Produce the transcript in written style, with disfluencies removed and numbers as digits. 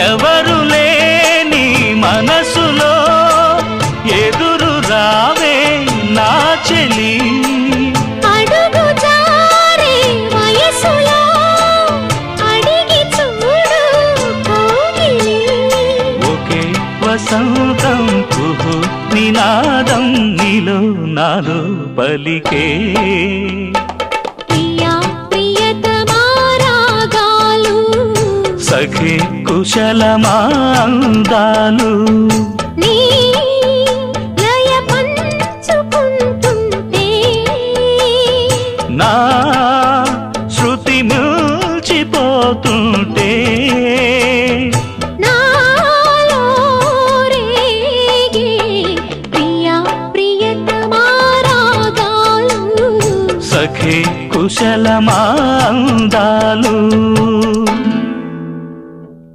ఎవరు లేని మనసులో ఎదురు రావే నా చెలి అడుగు జారే వయసులో అడిగి చూడు కోగిలి ఒకే వసంతం కుహు నినాదం నీలో నాలో పలికే ప్రియా ప్రియతమా రాగాలు సఖి కుశలమా అందాలు నీ లయ పంచుకుంటుంటే నా శృతి మిల్చిపోతుంటే నాలో రేగే ప్రియా ప్రియతమా రాగాలు సఖి కుశలమా